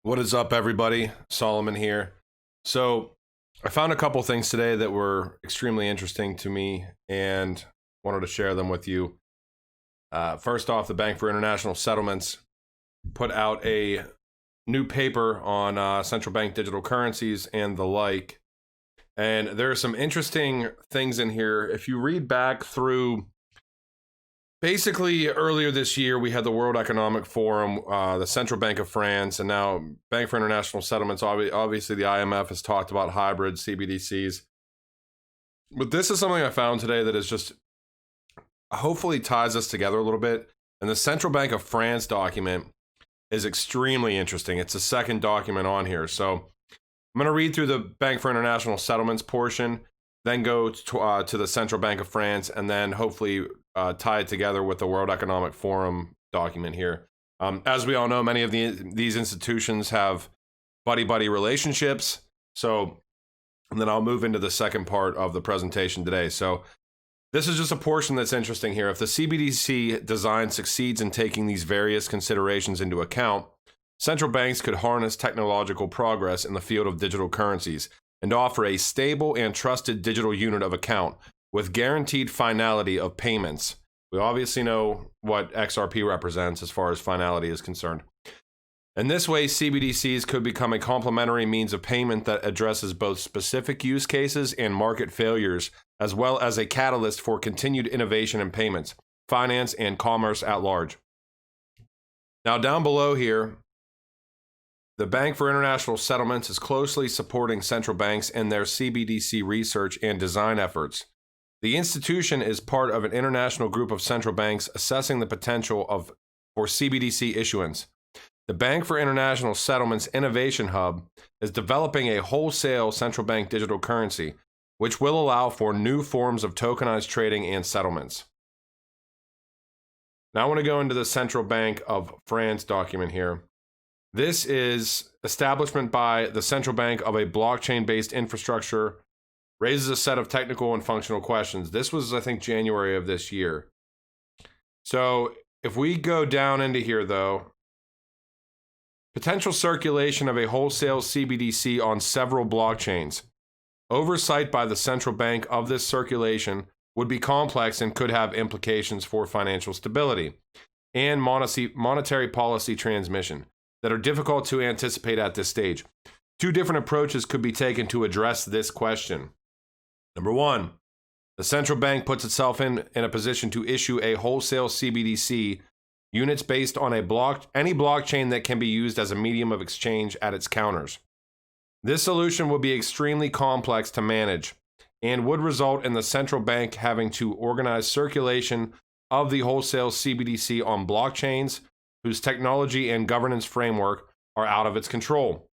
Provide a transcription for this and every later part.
What is up, everybody? Solomon here. So, I found a couple things today that were extremely interesting to me and wanted to share them with you. First off, the Bank for International Settlements put out a new paper on central bank digital currencies and the like. And there are some interesting things in here. If you read back through basically, earlier this year, we had the World Economic Forum, the Central Bank of France, and now Bank for International Settlements. Obviously, the IMF has talked about hybrid CBDCs. But this is something I found today that is just hopefully ties us together a little bit. And the Central Bank of France document is extremely interesting. It's the second document on here. So I'm going to read through the Bank for International Settlements portion, then go to the Central Bank of France, and then hopefully tie it together with the World Economic Forum document here. As we all know, many of these institutions have buddy-buddy relationships. So, and then I'll move into the second part of the presentation today. So this is just a portion that's interesting here. If the CBDC design succeeds in taking these various considerations into account, central banks could harness technological progress in the field of digital currencies and offer a stable and trusted digital unit of account with guaranteed finality of payments. We obviously know what XRP represents as far as finality is concerned. In this way, CBDCs could become a complementary means of payment that addresses both specific use cases and market failures, as well as a catalyst for continued innovation in payments, finance, and commerce at large. Now, down below here, the Bank for International Settlements is closely supporting central banks in their CBDC research and design efforts. The institution is part of an international group of central banks assessing the potential for CBDC issuance. The Bank for International Settlements Innovation Hub is developing a wholesale central bank digital currency, which will allow for new forms of tokenized trading and settlements. Now I want to go into the Central Bank of France document here. This is establishment by the central bank of a blockchain-based infrastructure, raises a set of technical and functional questions. This was, I think, January of this year. So if we go down into here, though, potential circulation of a wholesale CBDC on several blockchains. Oversight by the central bank of this circulation would be complex and could have implications for financial stability and monetary policy transmission that are difficult to anticipate at this stage. Two different approaches could be taken to address this question. Number one, the central bank puts itself in a position to issue a wholesale CBDC units based on any blockchain that can be used as a medium of exchange at its counters. This solution would be extremely complex to manage and would result in the central bank having to organize circulation of the wholesale CBDC on blockchains whose technology and governance framework are out of its control.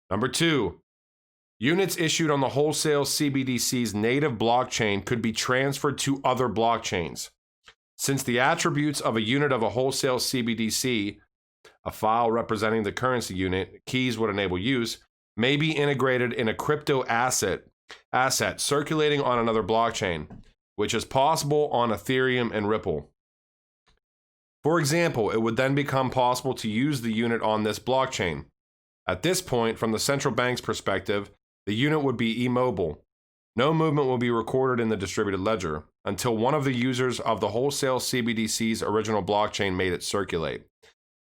Number two, units issued on the wholesale CBDC's native blockchain could be transferred to other blockchains. Since the attributes of a unit of a wholesale CBDC, a file representing the currency unit, keys would enable use, may be integrated in a crypto asset circulating on another blockchain, which is possible on Ethereum and Ripple. For example, it would then become possible to use the unit on this blockchain. At this point, from the central bank's perspective, the unit would be immobile. No movement will be recorded in the distributed ledger until one of the users of the wholesale CBDC's original blockchain made it circulate.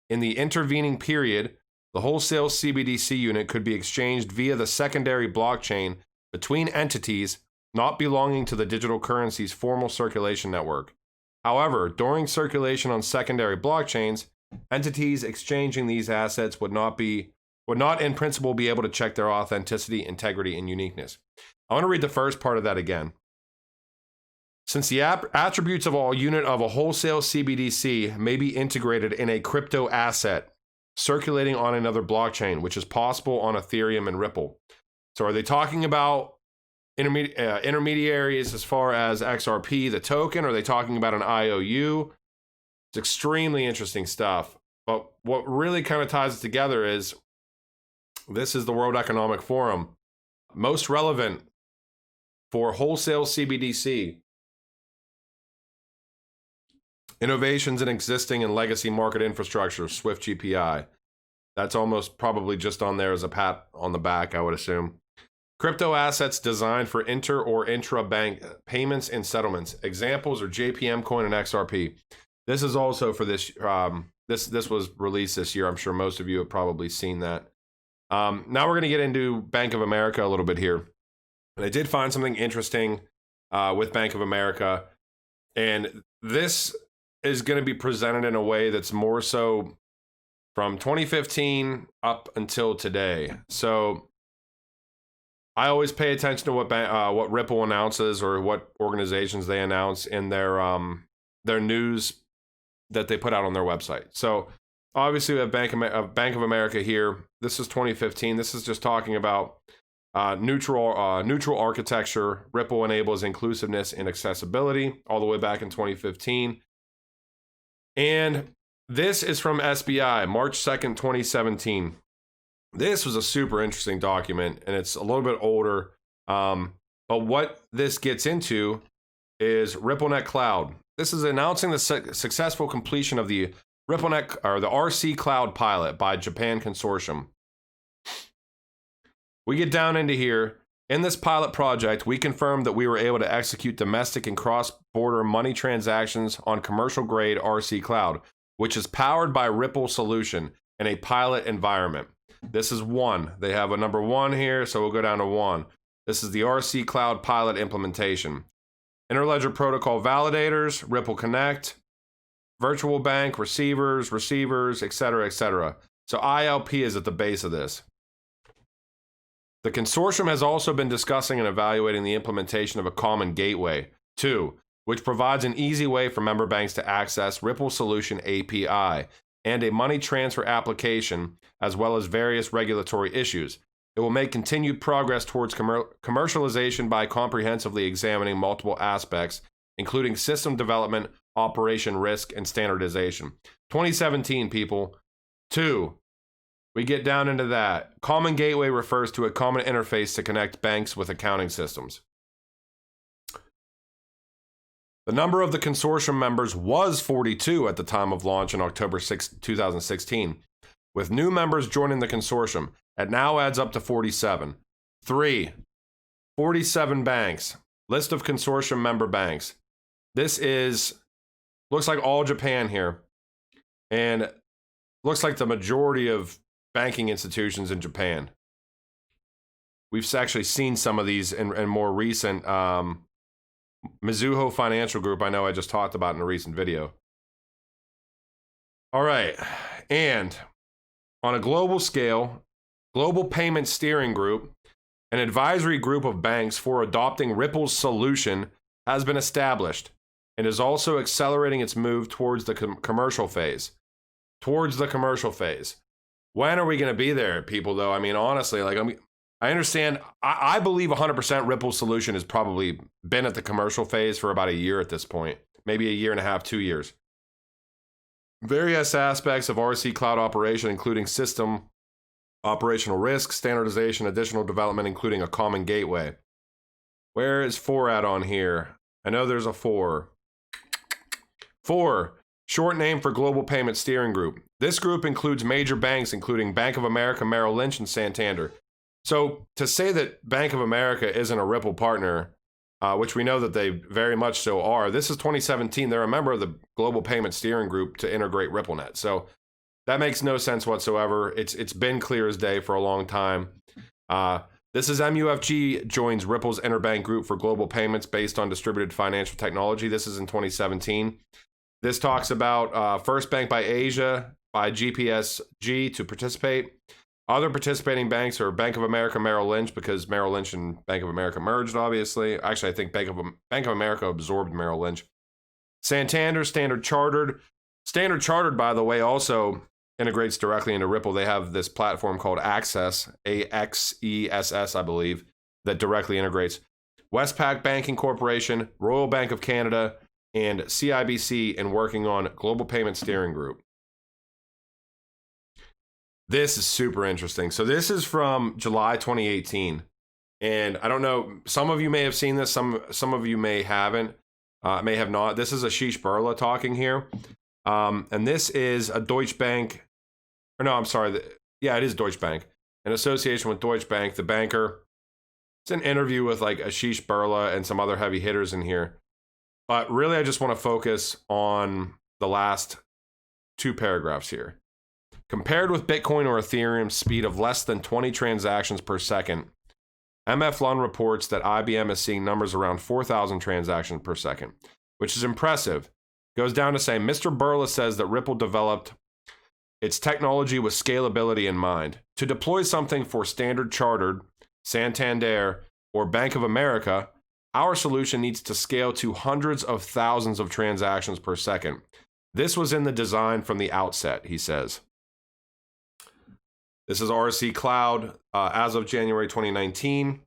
In the intervening period, the wholesale CBDC unit could be exchanged via the secondary blockchain between entities not belonging to the digital currency's formal circulation network. However, during circulation on secondary blockchains, entities exchanging these assets would not in principle be able to check their authenticity, integrity, and uniqueness. I want to read the first part of that again. Since the attributes of a unit of a wholesale CBDC may be integrated in a crypto asset circulating on another blockchain, which is possible on Ethereum and Ripple. So are they talking about intermediaries as far as XRP, the token? Or are they talking about an IOU? It's extremely interesting stuff. But what really kind of ties it together is this is the World Economic Forum. Most relevant for wholesale CBDC. Innovations in existing and legacy market infrastructure, SWIFT GPI. That's almost probably just on there as a pat on the back, I would assume. Crypto assets designed for inter or intra-bank payments and settlements. Examples are JPM coin and XRP. This is also for this. This was released this year. I'm sure most of you have probably seen that. Now we're going to get into Bank of America a little bit here. And I did find something interesting with Bank of America, and this is going to be presented in a way that's more so from 2015 up until today. So I always pay attention to what Ripple announces or what organizations they announce in their news that they put out on their website. So obviously we have Bank of America here. This is 2015. This is just talking about neutral architecture. Ripple enables inclusiveness and accessibility all the way back in 2015. And this is from SBI, March 2nd, 2017. This was a super interesting document, and it's a little bit older. But what this gets into is RippleNet Cloud. This is announcing the successful completion of the RippleNet or the RC Cloud pilot by Japan Consortium. We get down into here. In this pilot project, we confirmed that we were able to execute domestic and cross-border money transactions on commercial-grade RC Cloud, which is powered by Ripple Solution in a pilot environment. This is 1. They have a number 1 here, so we'll go down to 1. This is the RC Cloud pilot implementation. Interledger protocol validators, Ripple Connect, virtual bank, receivers, etc., etc. So ILP is at the base of this. The consortium has also been discussing and evaluating the implementation of a common gateway, 2, which provides an easy way for member banks to access Ripple Solution API and a money transfer application, as well as various regulatory issues. It will make continued progress towards commercialization by comprehensively examining multiple aspects, including system development, operation risk, and standardization. 2017, people. 2. We get down into that. Common gateway refers to a common interface to connect banks with accounting systems. The number of the consortium members was 42 at the time of launch in October 6, 2016. With new members joining the consortium, it now adds up to 47. 3. 47 banks. List of consortium member banks. This looks like all Japan here. And looks like the majority of banking institutions in Japan. We've actually seen some of these in more recent. Mizuho Financial Group, I know I just talked about in a recent video. All right. And on a global scale, Global Payment Steering Group, an advisory group of banks for adopting Ripple's solution, has been established and is also accelerating its move towards the commercial phase. When are we going to be there, people, though? I mean, honestly, I understand. I believe 100% Ripple Solution has probably been at the commercial phase for about a year at this point. Maybe a year and a half, 2 years. Various aspects of RC Cloud operation, including system, operational risk, standardization, additional development, including a common gateway. Where is 4 at on here? I know there's a 4. 4. Short name for Global Payment Steering Group. This group includes major banks, including Bank of America, Merrill Lynch, and Santander. So to say that Bank of America isn't a Ripple partner, which we know that they very much so are, this is 2017. They're a member of the Global Payment Steering Group to integrate RippleNet. So that makes no sense whatsoever. It's been clear as day for a long time. This is MUFG joins Ripple's Interbank Group for Global Payments based on distributed financial technology. This is in 2017. This talks about First Bank by Asia, by GPSG to participate. Other participating banks are Bank of America, Merrill Lynch, because Merrill Lynch and Bank of America merged, obviously. Actually, I think Bank of America absorbed Merrill Lynch. Santander, Standard Chartered. Standard Chartered, by the way, also integrates directly into Ripple. They have this platform called Access, AXESS, I believe, that directly integrates. Westpac Banking Corporation, Royal Bank of Canada, and CIBC in working on Global Payment Steering Group. This is super interesting. So this is from July 2018. And I don't know, some of you may have seen this, some of you may haven't, may have not. This is Ashish Burla talking here. And this is a Deutsche Bank, or no, I'm sorry. Yeah, it is Deutsche Bank. In association with Deutsche Bank, the banker. It's an interview with like Ashish Birla and some other heavy hitters in here. But really, I just want to focus on the last 2 paragraphs here. Compared with Bitcoin or Ethereum's speed of less than 20 transactions per second, MF Lund reports that IBM is seeing numbers around 4,000 transactions per second, which is impressive. Goes down to say, Mr. Birla says that Ripple developed its technology with scalability in mind. To deploy something for Standard Chartered, Santander, or Bank of America, our solution needs to scale to hundreds of thousands of transactions per second. This was in the design from the outset, he says. This is RC Cloud as of January 2019.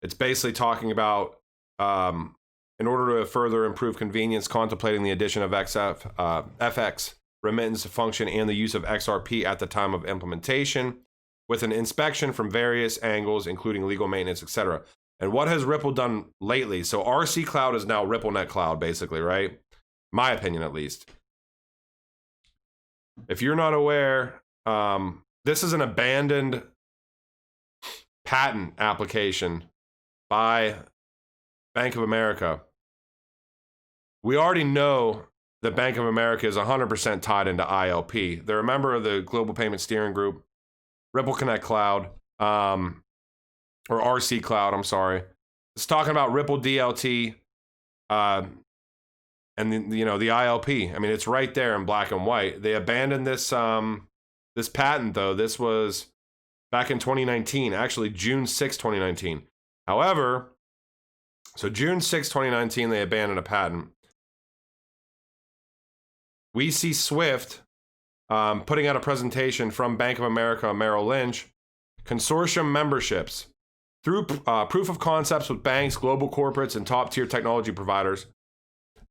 It's basically talking about, in order to further improve convenience, contemplating the addition of FX remittance function and the use of XRP at the time of implementation, with an inspection from various angles, including legal maintenance, etc. And what has Ripple done lately? So RC Cloud is now RippleNet Cloud, basically, right? My opinion, at least. If you're not aware, this is an abandoned patent application by Bank of America. We already know that Bank of America is 100% tied into ILP. They're a member of the Global Payment Steering Group, Ripple Connect Cloud, or RC Cloud, I'm sorry. It's talking about Ripple DLT, and the ILP. I mean, it's right there in black and white. They abandoned this this patent, though. This was back in 2019, actually June 6, 2019. However, so June 6, 2019, they abandoned a patent. We see Swift putting out a presentation from Bank of America Merrill Lynch, consortium memberships through proof of concepts with banks, global corporates, and top-tier technology providers.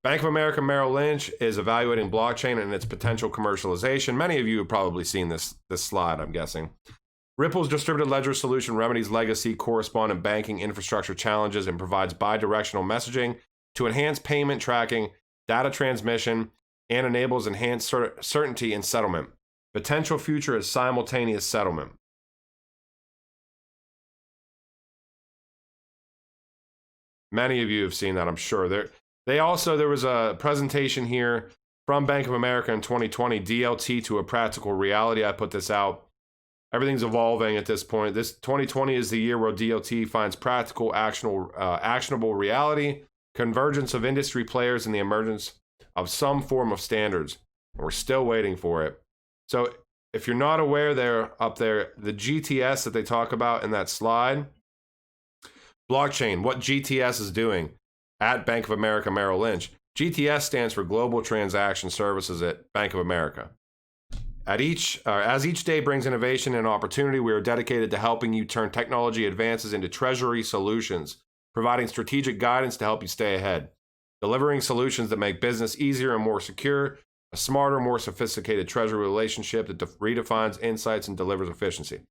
Bank of America Merrill Lynch is evaluating blockchain and its potential commercialization. Many of you have probably seen this slide, I'm guessing. Ripple's distributed ledger solution remedies legacy correspondent banking infrastructure challenges and provides bidirectional messaging to enhance payment tracking, data transmission, and enables enhanced certainty in settlement. Potential future is simultaneous settlement. Many of you have seen that, I'm sure. There was a presentation here from Bank of America in 2020, DLT to a practical reality. I put this out. Everything's evolving at this point. This 2020 is the year where DLT finds practical, actionable reality, convergence of industry players, and the emergence of some form of standards. And we're still waiting for it. So if you're not aware, up there, the GTS that they talk about in that slide, blockchain, what GTS is doing at Bank of America Merrill Lynch. GTS stands for Global Transaction Services at Bank of America. As each day brings innovation and opportunity, we are dedicated to helping you turn technology advances into treasury solutions, providing strategic guidance to help you stay ahead, delivering solutions that make business easier and more secure, a smarter, more sophisticated treasury relationship that redefines insights and delivers efficiency.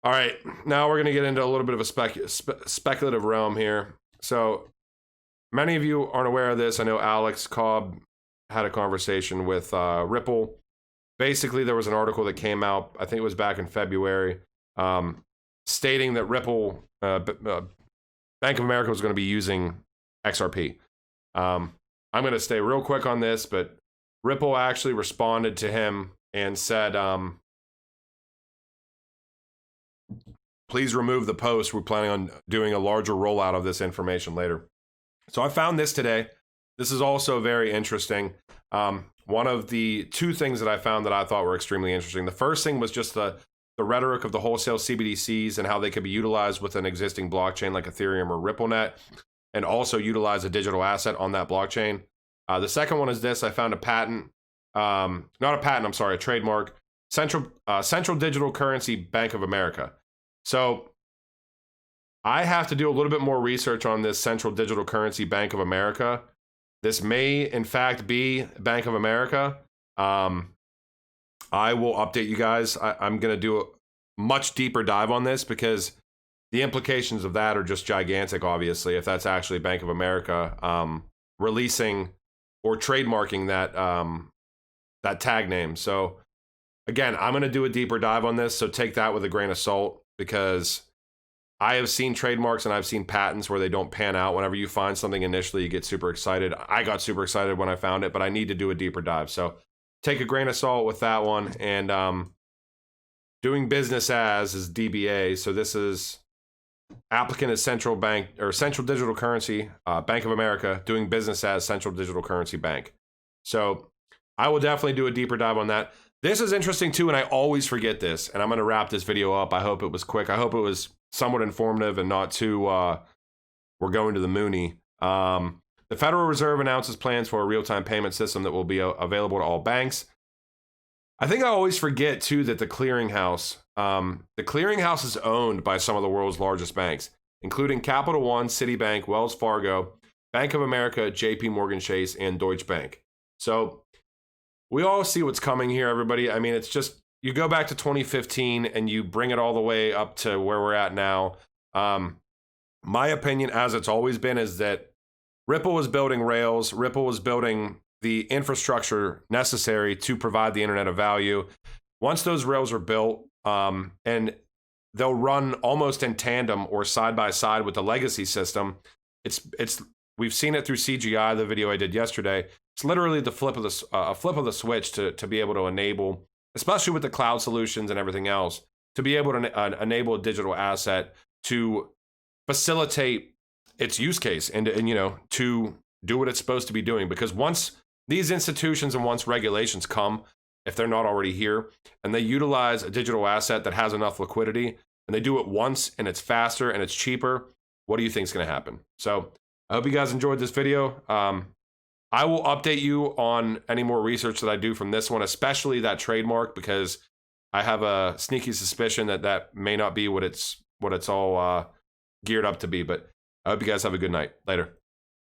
All right, now we're going to get into a little bit of a speculative realm here. So many of you aren't aware of this. I know Alex Cobb had a conversation with Ripple. Basically, there was an article that came out, I think it was back in February, stating that Ripple, Bank of America was going to be using XRP. I'm going to stay real quick on this, but Ripple actually responded to him and said, please remove the post. We're planning on doing a larger rollout of this information later. So I found this today. This is also very interesting. One of the 2 things that I found that I thought were extremely interesting. The first thing was just the rhetoric of the wholesale CBDCs and how they could be utilized with an existing blockchain like Ethereum or RippleNet, and also utilize a digital asset on that blockchain. The second one is this. I found a patent, not a patent, I'm sorry, a trademark, Central Digital Currency Bank of America. So I have to do a little bit more research on this Central Digital Currency Bank of America. This may, in fact, be Bank of America. I will update you guys. I'm going to do a much deeper dive on this because the implications of that are just gigantic, obviously, if that's actually Bank of America releasing or trademarking that, that tag name. So Again, I'm going to do a deeper dive on this, so take that with a grain of salt, because I have seen trademarks and I've seen patents where they don't pan out. Whenever you find something initially, you get super excited. I got super excited when I found it, but I need to do a deeper dive. So take a grain of salt with that one. And doing business as is DBA. So this is applicant is central bank or central digital currency, Bank of America, doing business as central digital currency bank. So I will definitely do a deeper dive on that. This is interesting too, and I always forget this, and I'm going to wrap this video up. I hope it was quick. I hope it was somewhat informative and not too, we're going to the Mooney. The Federal Reserve announces plans for a real-time payment system that will be available to all banks. I think I always forget too that the clearinghouse is owned by some of the world's largest banks, including Capital One, Citibank, Wells Fargo, Bank of America, JP Morgan Chase, and Deutsche Bank. So we all see what's coming here, everybody. I mean, it's just, you go back to 2015 and you bring it all the way up to where we're at now. My opinion, as it's always been, is that Ripple was building rails. Ripple was building the infrastructure necessary to provide the internet of value. Once those rails are built, and they'll run almost in tandem or side by side with the legacy system. We've seen it through CGI, the video I did yesterday. It's literally the flip of the switch to be able to enable, especially with the cloud solutions and everything else, to be able to enable a digital asset to facilitate its use case and to do what it's supposed to be doing. Because once these institutions and once regulations come, if they're not already here, and they utilize a digital asset that has enough liquidity, and they do it once and it's faster and it's cheaper, what do you think is going to happen? So I hope you guys enjoyed this video. I will update you on any more research that I do from this one, especially that trademark, because I have a sneaky suspicion that may not be what it's all geared up to be. But I hope you guys have a good night. Later.